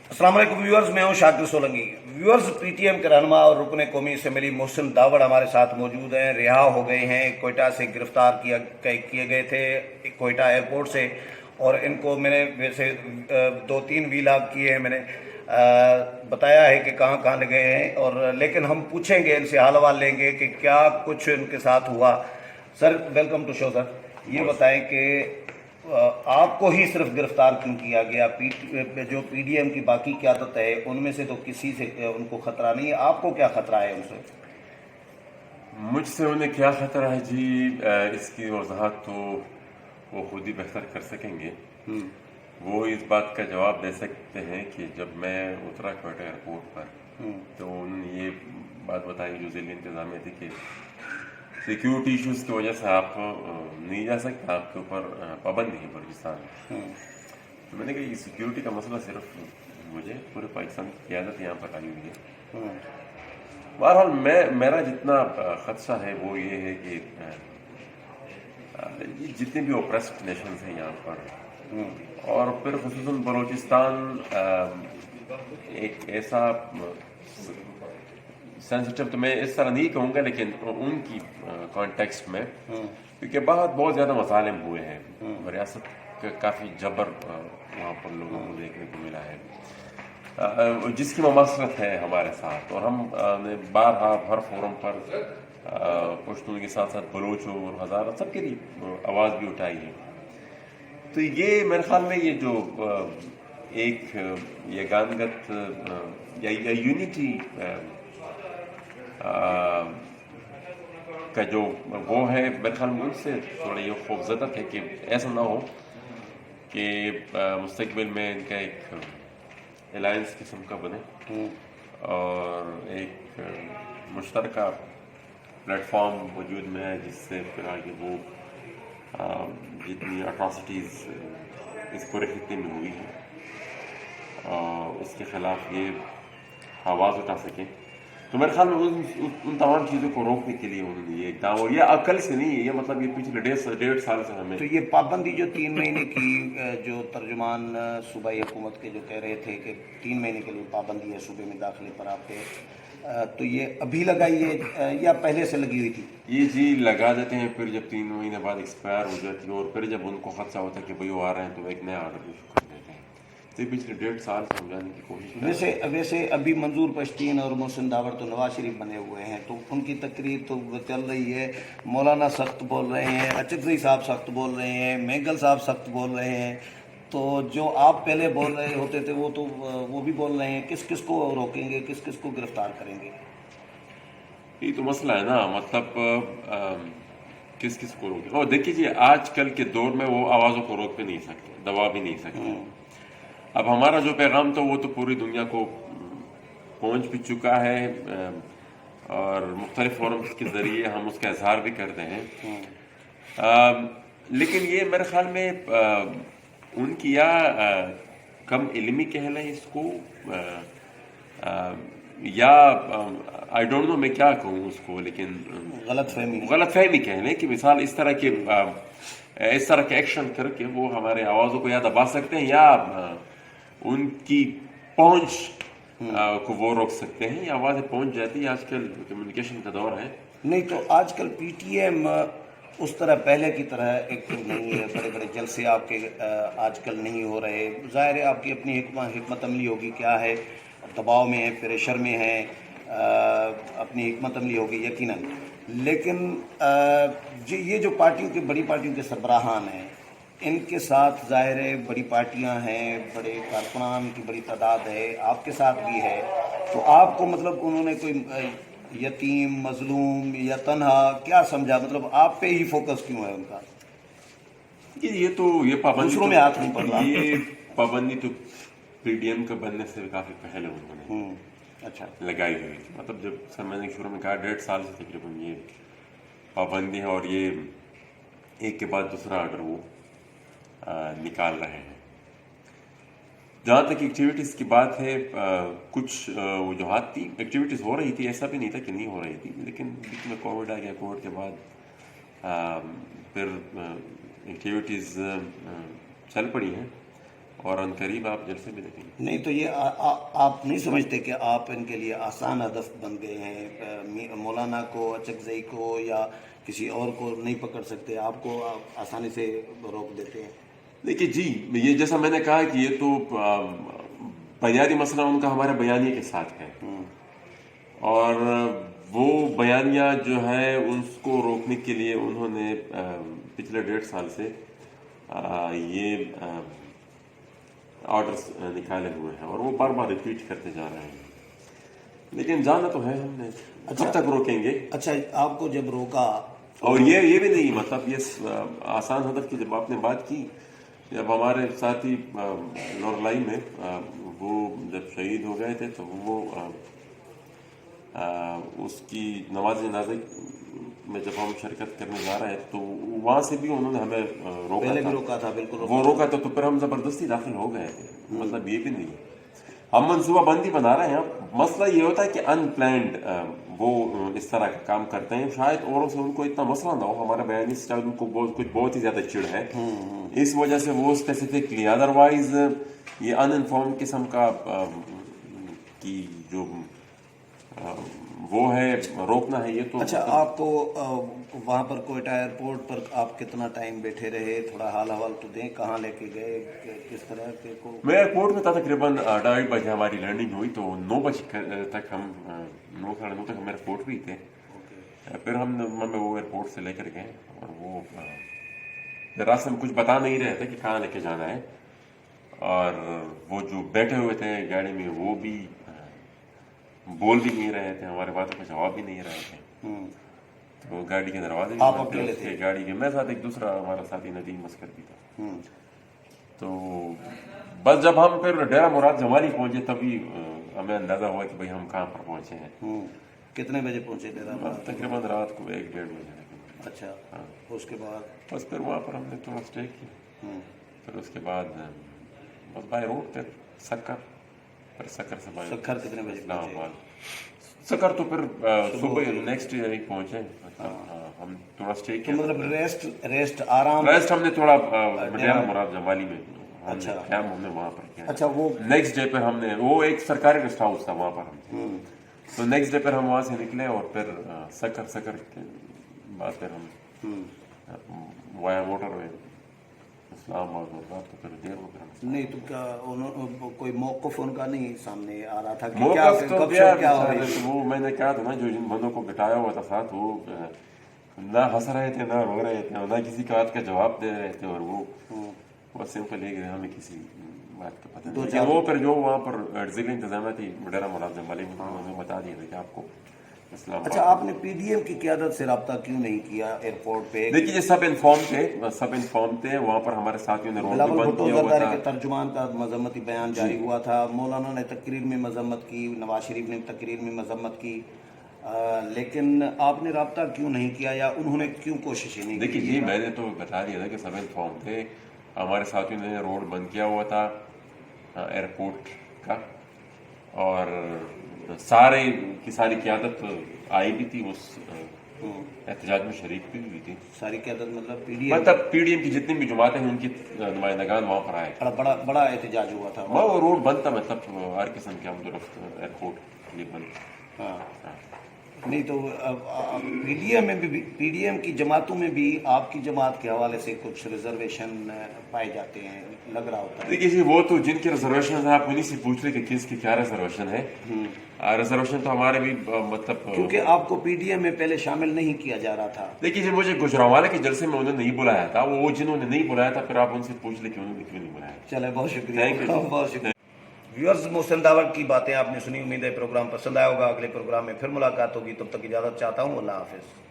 अस्सलाम वालेकुम व्यूअर्स, मैं हूं शाकिर सोलंकी। व्यूअर्स, पीटीएम के रहनुमा और रुकन कौमी असम्बली मोहसिन दावड़ हमारे साथ मौजूद हैं। रिहा हो गए हैं, कोयटा से गिरफ्तार किए गए थे कोयटा एयरपोर्ट से, और इनको मैंने वैसे 2-3 वीलॉग किए हैं, मैंने बताया है कि कहाँ कहाँ गए हैं, और लेकिन हम पूछेंगे इनसे, हाल हवाल लेंगे कि क्या कुछ इनके साथ हुआ। Sir, welcome to show. Sir, ये बताएं कि आपको ही सिर्फ गिरफ्तार क्यों किया गया? जो पीडीएम की बाकी क़यादत है उनमें से तो किसी से उनको खतरा नहीं है, आपको क्या खतरा है उनसे? मुझसे उन्हें क्या खतरा है जी, इसकी वजाहत तो वो खुद ही बेहतर कर सकेंगे। वो इस बात का जवाब दे सकते हैं कि जब मैं उतरा कोयटा एयरपोर्ट पर तो उन्होंने ये बात बताई जो ज़िली इंतज़ामिया थी कि सिक्योरिटी इश्यूज की वजह से आप नहीं जा सकते, आपके ऊपर पाबंदी है बलूचिस्तान। तो मैंने कहा ये सिक्योरिटी का मसला सिर्फ मुझे, पूरे पाकिस्तान की क़यादत यहाँ पर आई हुई है। बहरहाल मेरा जितना खदशा है वो ये है कि जितने भी ओप्रेस्ड नेशंस हैं यहाँ पर, और फिर खुसूसन बलूचिस्तान एक ऐसा सेंसिटिव, तो मैं इस तरह नहीं कहूँगा लेकिन उनकी कॉन्टेक्स्ट में, क्योंकि बहुत ज़्यादा मसालिम हुए हैं, रियासत का काफ़ी जबर वहाँ पर लोगों को देखने को मिला है, जिसकी ममासरत है हमारे साथ। और हम ने बारहा हर फोरम पर पश्तून के साथ साथ बलोच और हज़ारा सबके लिए आवाज़ भी उठाई है। तो ये मेरे ख्याल में ये जो एक ये गानगत या यूनिटी का जो वो है, मेरे ख्याल में उससे थोड़ा ये खौफजदा है कि ऐसा ना हो कि मुस्तकबिल में इनका एक अलायंस किस्म का बने और एक मुश्तरका प्लेटफॉर्म वजूद में है, जिससे फिर आगे वो जितनी अट्रॉसिटीज़ इस पूरे खित्ते में हुई है उसके ख़िलाफ़ ये आवाज़ उठा सकें। तो मेरे ख्याल में उन तमाम चीज़ों को रोकने के लिए उन्होंने ये इक़दाम, और ये अकल से नहीं है, ये मतलब ये पिछले 1.5 साल से हमें। तो ये पाबंदी जो 3 महीने की, जो तर्जुमान सूबाई हुकूमत के जो कह रहे थे कि 3 महीने के लिए पाबंदी है सूबे में दाखिले पर आपके, तो ये अभी लगाई है या पहले से लगी हुई थी? ये जी लगा देते हैं, फिर जब 3 महीने बाद एक्सपायर हो जाती है, और फिर जब उनको खदशा होता है कि भाई वो आ रहे हैं, तो एक नया ऑर्डर इशू कर देते हैं। तो पिछले 1.5 साल समझाने की कोशिश। वैसे अभी मंजूर पश्तीन और मोहसिन दावड़ तो नवाज शरीफ बने हुए हैं, तो उनकी तकरीर तो चल रही है। मौलाना सख्त बोल रहे हैं, अचकज़ई साहब सख्त बोल रहे हैं, मेंगल साहब सख्त बोल रहे हैं, तो जो आप पहले बोल रहे होते थे वो भी बोल रहे हैं। किस किस को रोकेंगे, किस किस को गिरफ्तार करेंगे? ये तो मसला है ना, मतलब किस किस को रोके। और देखिए जी, आजकल के दौर में वो आवाज़ों को रोक भी नहीं सकते, दबा भी नहीं सकते। अब हमारा जो पैगाम था वो तो पूरी दुनिया को पहुंच भी चुका है, और मुख्तलिफ फोरम्स के ज़रिए हम उसका इजहार भी करते हैं। लेकिन ये मेरे ख्याल में उनकी या कम इल्मी कह लें इसको, या आई डोंट नो मैं क्या कहूँ उसको, लेकिन गलत फहमी कह लें कि मिसाल इस तरह के एक्शन करके वो हमारे आवाज़ों को या दबा सकते हैं, या उनकी पहुंच को वो रोक सकते हैं, या आवाज़ें पहुंच जाती है। आजकल कम्युनिकेशन का दौर है। नहीं तो आजकल पीटीएम उस तरह पहले की तरह एक्टिव नहीं है, बड़े बड़े जलसे आपके आजकल नहीं हो रहे। ज़ाहिर है आपकी अपनी हिकमत अमली होगी, क्या है, दबाव में है, प्रेशर में है, अपनी हिकमत अमली होगी यकीनन। लेकिन ये जो पार्टियों के, बड़ी पार्टियों के सरबराहान हैं, इनके साथ ज़ाहिर है बड़ी पार्टियां हैं, बड़े कारकुनान की बड़ी तादाद है, आपके साथ भी है, तो आपको मतलब उन्होंने कोई यतीम, मजलूम या तन्हा क्या समझा? मतलब आप पे ही फोकस क्यों है उनका? ये पाबंदी दूसरों में हाथ नहीं पड़ रहा। ये पाबंदी तो पीडीएम के बनने से काफ़ी पहले उन्होंने अच्छा लगाई हुई थी। मतलब जब सर मैंने शुरू में कहा 1.5 साल से तकरीबन ये पाबंदी है, और ये एक के बाद दूसरा ऑर्डर वो निकाल रहे हैं। जहाँ तक एक्टिविटीज़ की बात है, कुछ वजूहात थी, एक्टिविटीज़ हो रही थी, ऐसा भी नहीं था कि नहीं हो रही थी, लेकिन बीच में कोविड आ गया। कोविड के बाद फिर एक्टिविटीज़ चल पड़ी हैं, اور ان قریب آپ جلسے بھی دیکھیں گے. نہیں تو یہ آپ نہیں سمجھتے کہ آپ ان کے لیے آسان ہدف بن گئے ہیں؟ مولانا کو، اچکزئی کو یا کسی اور کو نہیں پکڑ سکتے، آپ کو آسانی سے روک دیتے ہیں. دیکھیے جی، یہ جیسا میں نے کہا کہ یہ تو بنیادی مسئلہ ان کا ہمارے بیانیے کے ساتھ ہے، اور وہ بیانیہ جو ہے اس کو روکنے کے لیے انہوں نے پچھلے 1.5 سال سے یہ آرڈرز نکالے ہوئے ہیں، اور وہ بار بار ریپیٹ کرتے جا رہے ہیں. لیکن جانا تو ہے ہم نے، کب تک روکیں گے؟ اچھا، آپ کو جب روکا، اور یہ بھی نہیں، مطلب یہ آسان ہدف کی جب آپ نے بات کی، جب ہمارے ساتھی لورلائی میں وہ جب شہید ہو گئے تھے تو وہ اس کی نماز جنازہ میں جب ہم شرکت کرنے جا رہے تھے تو وہاں سے بھی انہوں نے ہمیں روکا تھا. بالکل وہ روکا تھا تو پھر ہم زبردستی داخل ہو گئے تھے. مطلب یہ بھی نہیں، ہم منصوبہ بندی بنا رہے ہیں. مسئلہ یہ ہوتا ہے کہ ان پلانڈ وہ اس طرح کا کام کرتے ہیں. شاید اوروں سے ان کو اتنا مسئلہ نہ ہو، ہمارے بیانی سے ان کو کچھ بہت ہی زیادہ چڑ ہے، اس وجہ سے وہ اسپیسیفکلی، ادروائز یہ ان انفارم قسم کا کی جو وہ ہے روکنا ہے. یہ تو اچھا، آپ کو وہاں پر کوئٹہ ایئرپورٹ پر آپ کتنا ٹائم بیٹھے رہے؟ تھوڑا حال حوال تو دیں، کہاں لے کے گئے، کس طرح کے کو؟ میں ایئرپورٹ میں تھا، تقریباً 2:30 بجے ہماری لینڈنگ ہوئی تو 9 بجے تک ہم 9 ساڑھے 9 تک ہم ایئرپورٹ بھی تھے. پھر ہمیں وہ ایئرپورٹ سے لے کر گئے، اور وہ راستے میں کچھ بتا نہیں رہے تھے کہ کہاں لے کے جانا ہے، اور وہ جو بیٹھے ہوئے تھے گاڑی میں وہ بھی بول بھی نہیں رہے تھے، ہمارے باتوں کا جواب بھی نہیں رہے تھے. تو گاڑی کے دروازے آپ اکیلے تھے؟ گاڑی کے میں ساتھ ایک دوسرا ہمارا ساتھی ندیم مسکر بھی تھا. تو بس جب ہم پھر ڈیرہ مراد جمالی پہنچے تبھی ہمیں اندازہ ہوا کہ بھئی ہم کہاں پر پہنچے ہیں. کتنے بجے پہنچے ڈیرہ مراد؟ تقریباً رات کو 1-1:30 بجے. اچھا، اس کے بعد بس پھر وہاں پر ہم نے تھوڑا اسٹے کیا. پھر اس کے بعد بس بائی روڈ پھر سکر سے بائی سکھر کتنے بجے اسلام پہنچے؟ آباد. سکر تو پھر صبح نیکسٹ ڈے ہی پہنچے. ہم تھوڑا اسٹے کیا، مطلب ریسٹ آرام. ریسٹ ہم نے تھوڑا ڈیرہ مراد جمالی میں کیمپ ہم نے وہاں پر کیا. اچھا، وہ نیکسٹ ڈے پہ ہم نے، وہ ایک سرکاری ریسٹ ہاؤس تھا وہاں پر ہم، تو نیکسٹ ڈے پھر ہم وہاں سے نکلے، اور پھر سکر کے بعد پھر ہم وایا موٹر وے اسلام آباد. تو پھر دیر ہو گیا. نہیں تو کیا کوئی موقف ان کا نہیں سامنے آ رہا تھا کہ موقف تو کیا ہو رہی تھی؟ وہ میں نے کہا تھا نا، جو جن بندوں کو بٹھایا ہوا تھا ساتھ، وہ نہ ہنس رہے تھے، نہ رو رہے تھے، نہ کسی بات کا جواب دے رہے تھے، اور وہ بس سمپل لے گئے. ہمیں کسی بات کا پتہ نہیں. وہ پھر جو وہاں پر ضلع انتظامیہ تھی ڈیرہ مراد جمالی میں، انہوں نے بتا دیا تھا کہ آپ کو اسلام آباد. اچھا، آپ نے پی ڈی ایم کی قیادت سے رابطہ کیوں نہیں کیا ایئرپورٹ پہ؟ دیکھیے سب انفارم تھے وہاں پر. ہمارے ساتھیوں نے روڈ بلاول بند بھٹو کیا ہوا زرداری تھا. کے ترجمان کا مذمتی بیان جاری ہوا تھا، مولانا نے تقریر میں مذمت کی، نواز شریف نے تقریر میں مذمت کی، لیکن آپ نے رابطہ کیوں نہیں کیا، یا انہوں نے کیوں کوشش ہی نہیں کی؟ دیکھیے جی، میں نے تو بتا دیا تھا کہ سب انفارم تھے. ہمارے ساتھیوں نے روڈ بند کیا ہوا تھا ایئرپورٹ کا، اور سارے کی ساری قیادت آئی بھی تھی، اس احتجاج میں شریک بھی ہوئی تھی. ساری قیادت مطلب پی ڈی ایم کی جتنی بھی جماعتیں ہیں ان کی نمائندگان وہاں پر آئے. بڑا احتجاج ہوا تھا. وہ روڈ بند تھا، مطلب ہر قسم کے ہم طرف ایئرپورٹ یہ بند. نہیں تو پی ڈی ایم کی جماعتوں میں بھی آپ کی جماعت کے حوالے سے کچھ ریزرویشن پائے جاتے ہیں، لگ رہا ہوتا ہے. دیکھیے جی، وہ تو جن کے ریزرویشن ہیں آپ انہیں سے پوچھ لیں کہ کس کی کیا ریزرویشن ہے. ریزرویشن تو ہمارے بھی مطلب، کیونکہ آپ کو پی ڈی ایم میں پہلے شامل نہیں کیا جا رہا تھا. دیکھیے جی، مجھے گجرانوالے کے جلسے میں انہوں نے نہیں بلایا تھا. وہ جنہوں نے نہیں بلایا تھا پھر آپ ان سے پوچھ لیں کہ انہوں نے کیوں نہیں بلایا. چلے، بہت شکریہ، بہت شکریہ. ویورز، محسن داوڑ کی باتیں آپ نے سنی، امید ہے پروگرام پسند آیا ہوگا. اگلے پروگرام میں پھر ملاقات ہوگی، تب تک اجازت چاہتا ہوں. اللہ حافظ.